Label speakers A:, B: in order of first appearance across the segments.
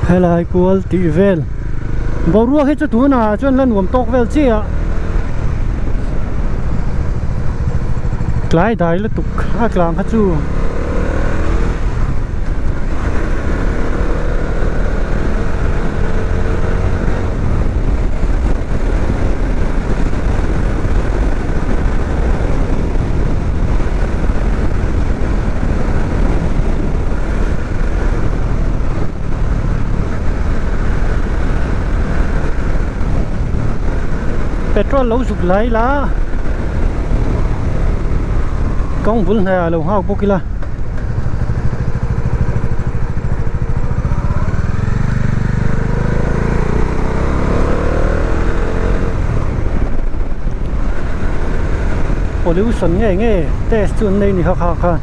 A: helai kual ti vel borua he chu tu na chuan lan nuam tok vel chi a tlai dai la tuk a tlang kha chu petrol lâu rụt lại lá công vốn này lâu hao bốc kila pollution nghe test chuan này ni kha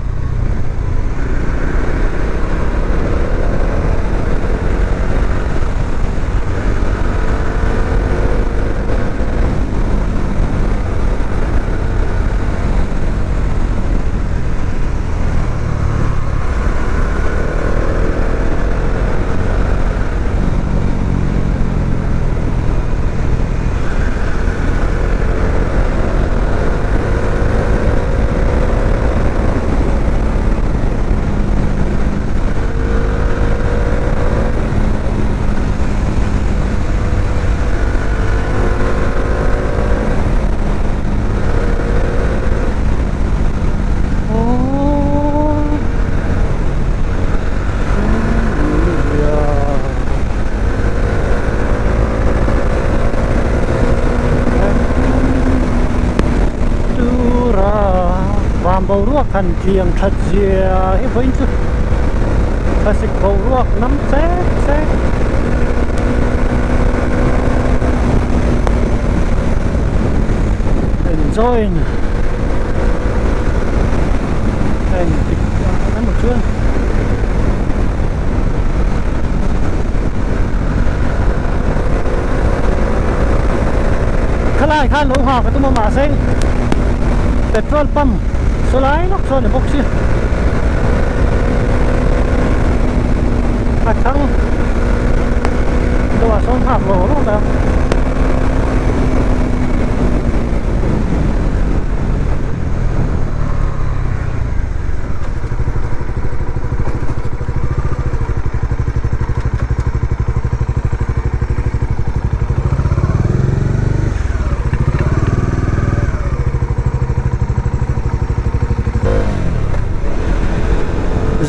A: bầu ruốc hành thiềng thật dìa với chút và xịt bầu ruốc nắm xét enjoy and ăn một chút khá lại khá lỗ hòa cái tụi mà xanh petrol pump số lái nó cho để bốc xia hạt thăng đồ xong hạt lỗ nó đâu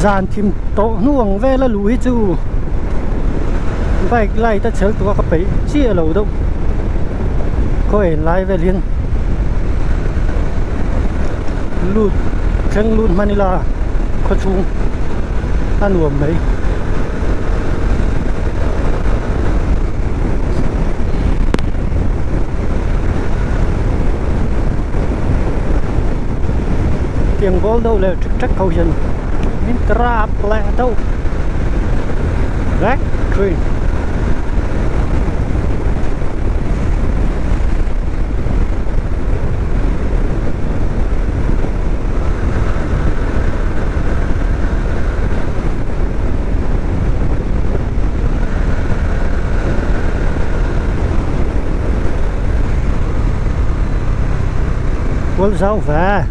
A: dàn thìm tổ nuông về là lùi chu vậy lại ta chở tụi các bấy chia lầu đâu coi lại về liền lụt chân lụt Manila có chung ăn uống mấy tiếng bol đâu là trách cầu dân mình trap lại đâu rác train quân giáo về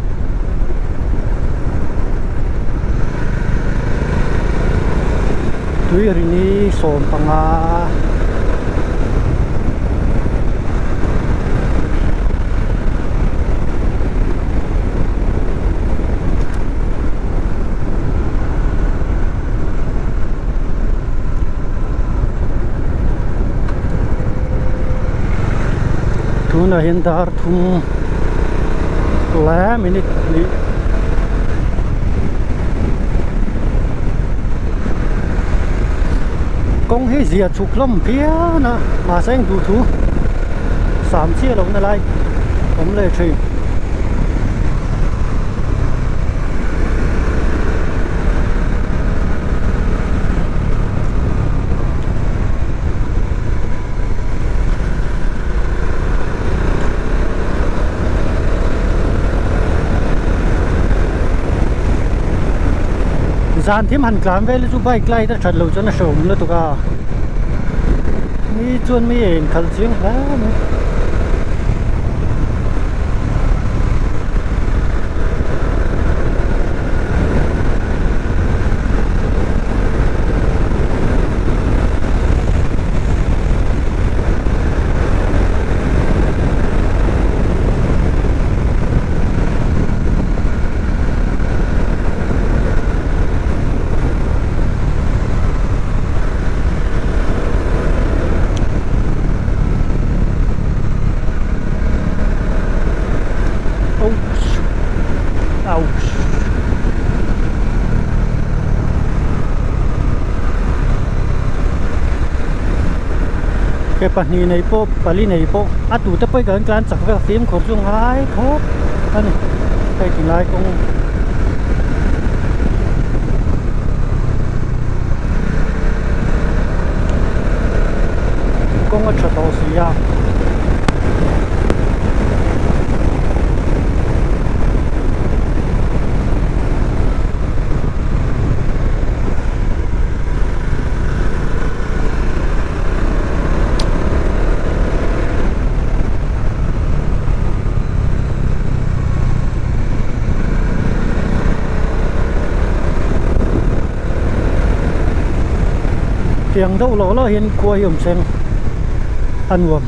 A: tuy rini som panga tu na hindar thum la minute ni công hết gì chụp lắm phía na mà sang đủ thứ sắm chia lồng này lại cũng lệ trì dàn thêm hẳn cám về chú bike lại đã chặt lâu cho nó sớm nữa tụi cả mi chuan mi en khal chiang la cái phần này này po pali này po à tụ tập với gần clan sạc cái phim của dung hai khóc anh cái thì lại cũng có chỗ đâu xí à tiếng đâu lỗ là hiện qua hiểm sen ăn uống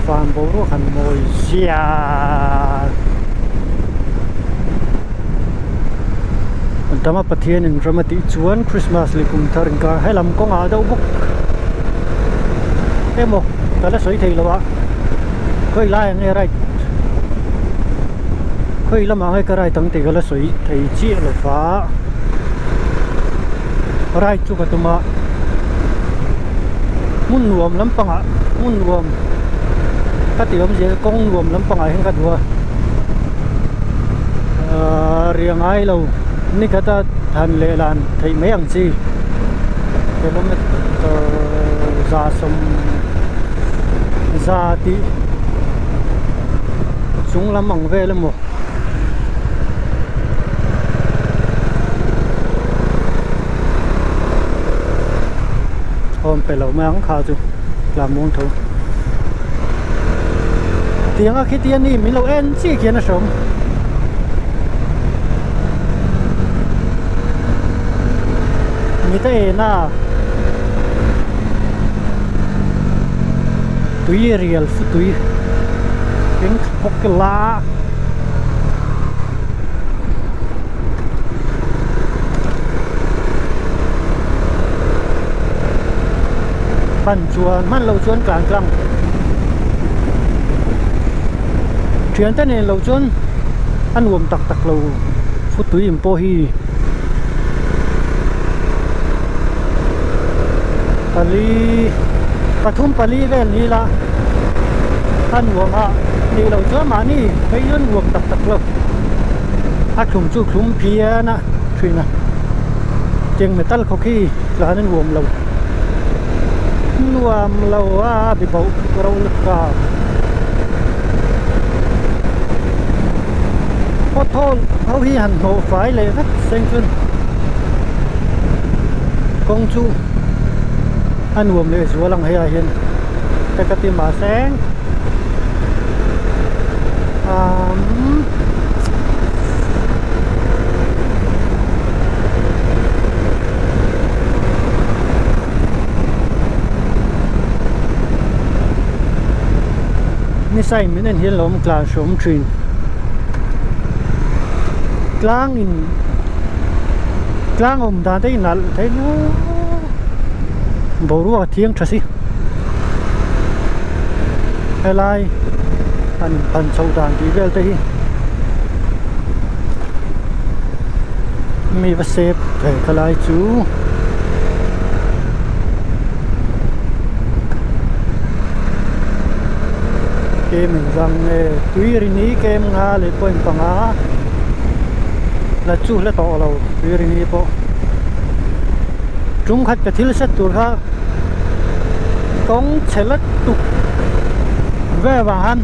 A: phàm bố ruột hành mồi xia tama pathian in ramati chuan Christmas li kum tharin ka helam ko nga dau buk emo kala soi thei lawa khoi lai nge right khoi lama ngai ka rai tang te kala soi thei chi lo fa rai chu ka tuma mun nuam lampanga mun nuam ka tiom je kong nuam lampanga hen ka dua riangai lo ni kata than le lan thei mấy ang chi kilometer za som za ti chung lam ang ve le mo hôm pe lo mang kha chu làm món thô tiếng a khi tiền ni mi lo en chi kia na som mi te na tui real fu tui pink pokla pan chuan man lo chuan klang klang chuyện tên này lâu chôn ăn uống tặc tặc lâu phút túi im po hi pali pathum pali vel ni la ăn uống ha ni lâu chôn mà ni thấy ăn uống tặc tặc lâu ác khum chu khum pia na truy na tiếng metal khó khi là ăn uống lâu nuam lâu à bị bầu râu lực cả có thôn hậu hi hành hộ phải lệ rất xanh xuân công chu ăn uống lệ chúa lăng hay hiền cái cái tim bà sángนี่ใส่ไม่ได้เห็นลมกลางชมทรีนกลางอินกลางอมดานได้นัดได้นู้บอกรู้ว่าเที่ยงทสิอะไรอันชาวด่านดีเวลได้มีวัสเซฟแต่กลายจูเกมrằng tuy rini kem nga le point panga la chu le to lo tuy rini po trung khat ka thil set tur kha công chế lát tục về vàng han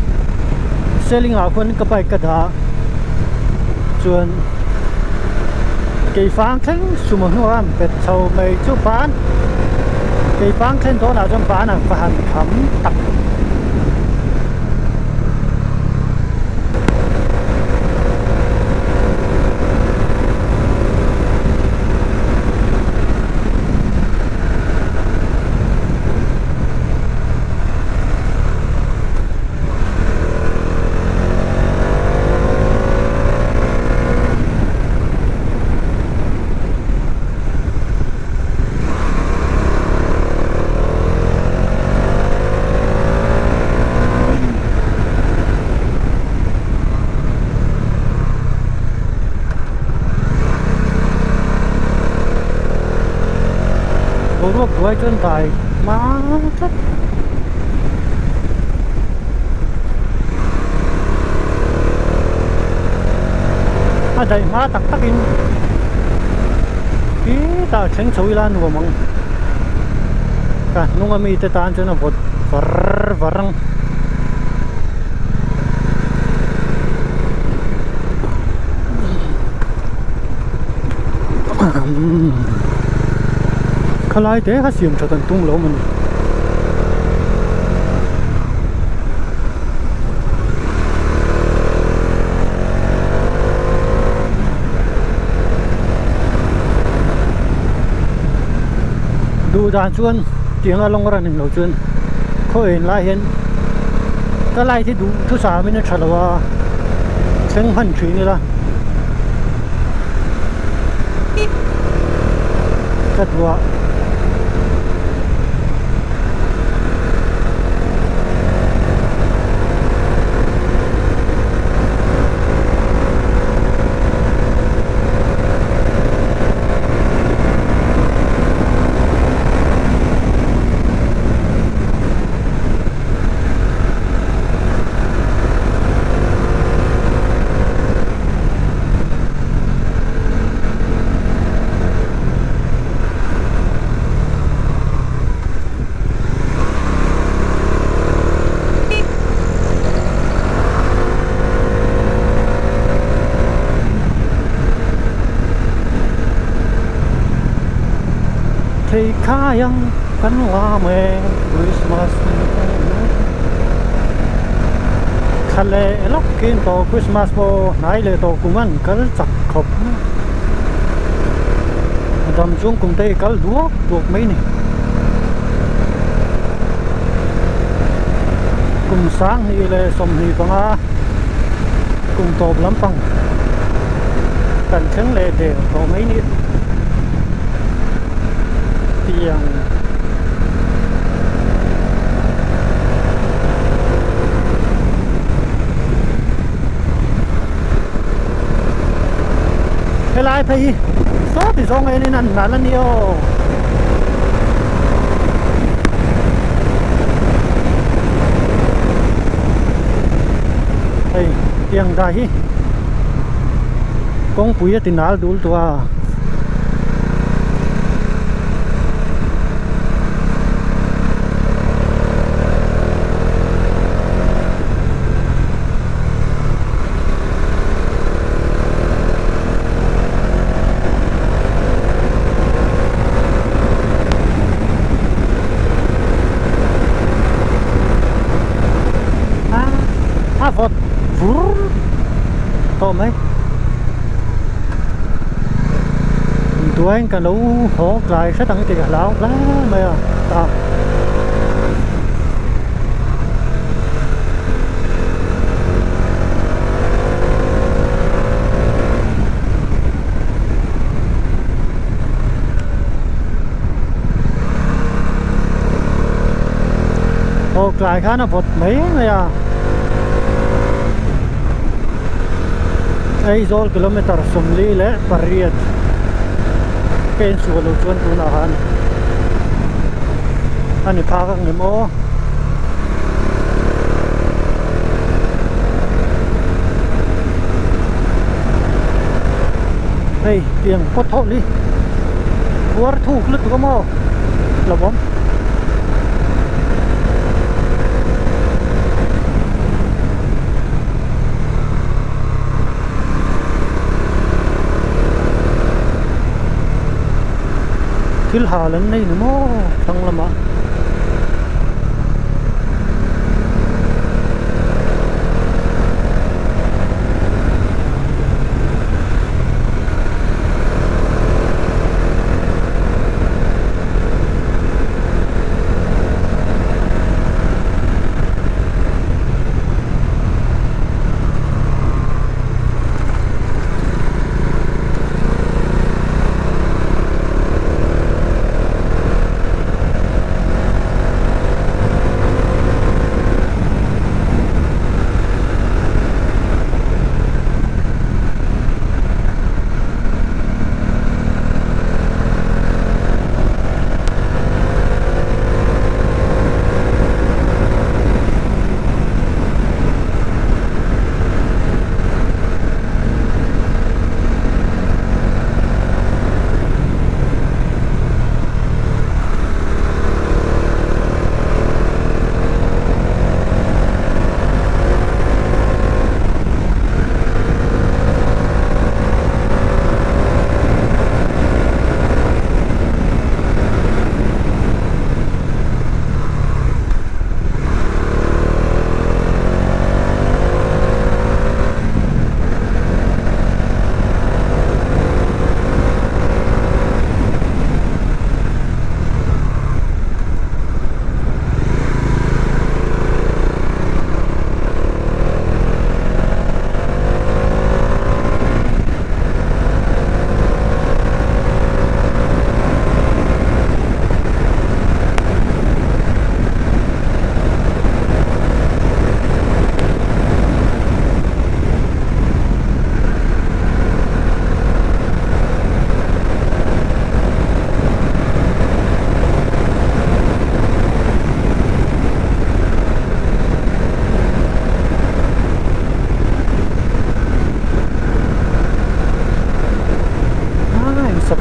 A: xe linh hào quân cái bài cái đó chuẩn cái phang khen sum hoa bệt sầu mây chú bán cái phang khen đó là trong bán là phản khẩm tập ruột đuôi chân tài má thích à đây má tắc tắc in kí ta tránh sôi lan của mong cả nung ami te tan cho nó vọt vờ vâng khai thế hết xiêm cho tận tung lỗ mình đủ đàn chuan tiếng là long ra nên lâu chuan khơi lại hiện cái lại thì đủ thứ sáu mình trả là sinh hành chuyện này là cái đùa thì khai ăn cánh hoa mẹ Christmas khá lệ lóc kinh tổ Christmas bồ nãy lệ tổ cùng ăn cánh chặt khóc đầm xuống cùng tây cánh đuốc đuốc mấy này cùng sáng thì lệ xóm thì bằng á cùng tổ lắm bằng cảnh khánh lệ đều tổ mấy nít tiếng cái lại phải số thì số ngày nên là nhiều đây tiếng đây con puya tinal dul tua vọt vur to mấy tụi anh cả lũ hổ lại sẽ tăng tiền lão lá mày à ta hổ lại khá nó vọt mấy mày à ay zol kilometer sumli le pariat pen sulo chuan tuna han ani phaka ngemo hey tiếng pot thọ đi war thu lứt có mò là bom thil hà lần này nữa mô thằng lắm à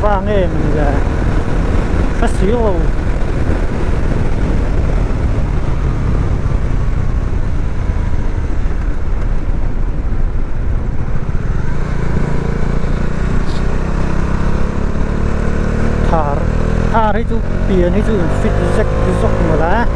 A: vang em là phát xíu thar hay chú tiền hay chú fit rách cái dọc mà lá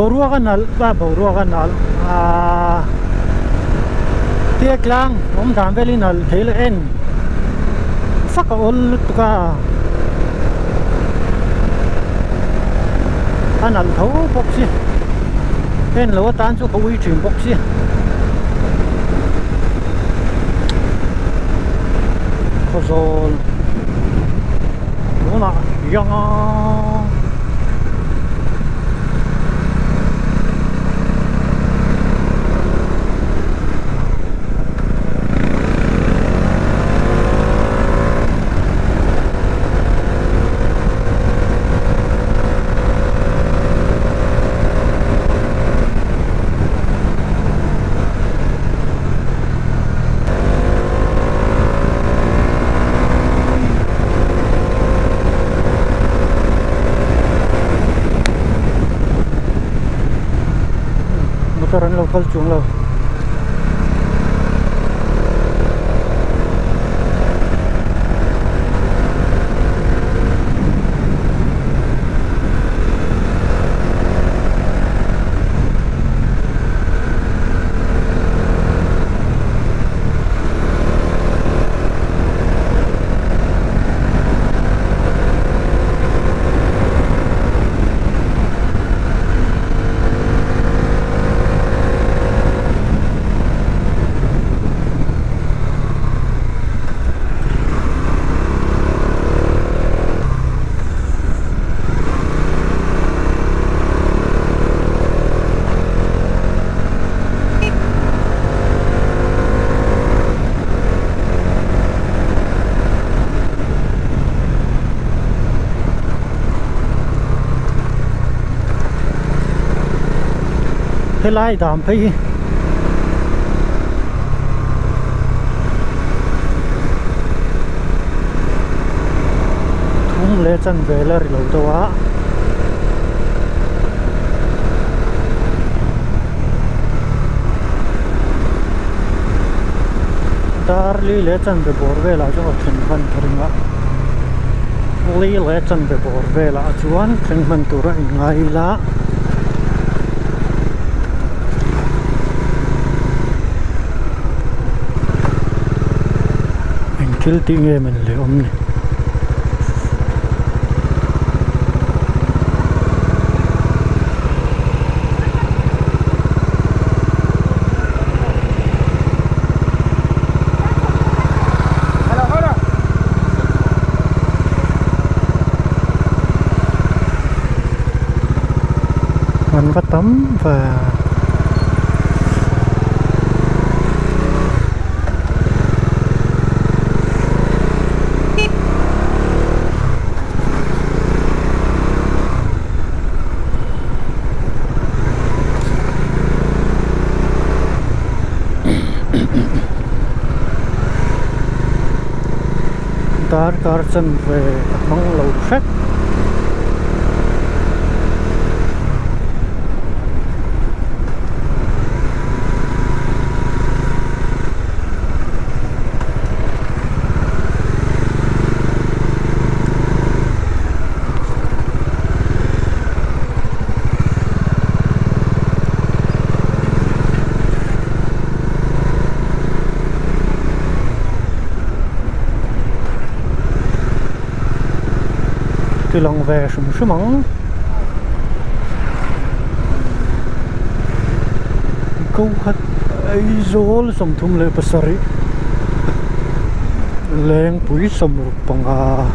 A: borua kanal ba borua kanal tiek lang om dam velinal thele en faka ol tuka anal tho boxi en lo tan chu ko wi thim boxi khozol ona yang motoran lokal chung lo thế lại đàm thấy thùng lệ chân về là lâu đâu á darli lệ chân về bor về là cho thuyền văn thuyền á li lệ chân về bor về là chuan thuyền văn tu ra ngay là kil ti nge man le om ni mình có tắm và dar gar chân về mong lầu khách cái lòng về sum mắng câu hát ấy rồi sum thum lệ pasari leng pui sum panga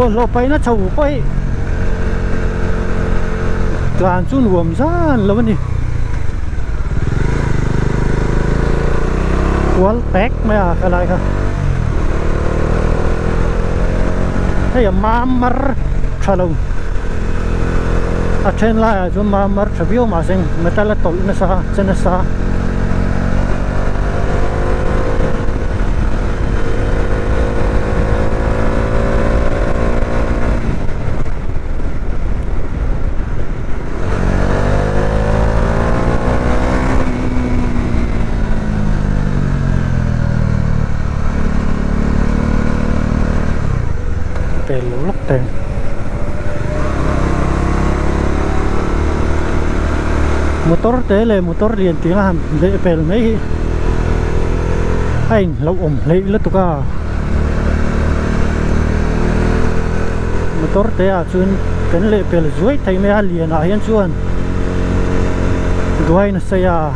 A: lo pai na chau pai tlan chu nuam zan lo ni wal tek mai à cái này kha thấy mà mar chalong à trên lại chúng mà mar chavio mà sinh metal tol na sa chen sa pelo lắc tên motor té le motor liền tiếng hàm lệ pel mấy anh lâu ổn lệ lắm tụi cả motor té à chuyên cái lệ pel dưới thấy mấy anh liền à hiện chuan đuôi nó xây à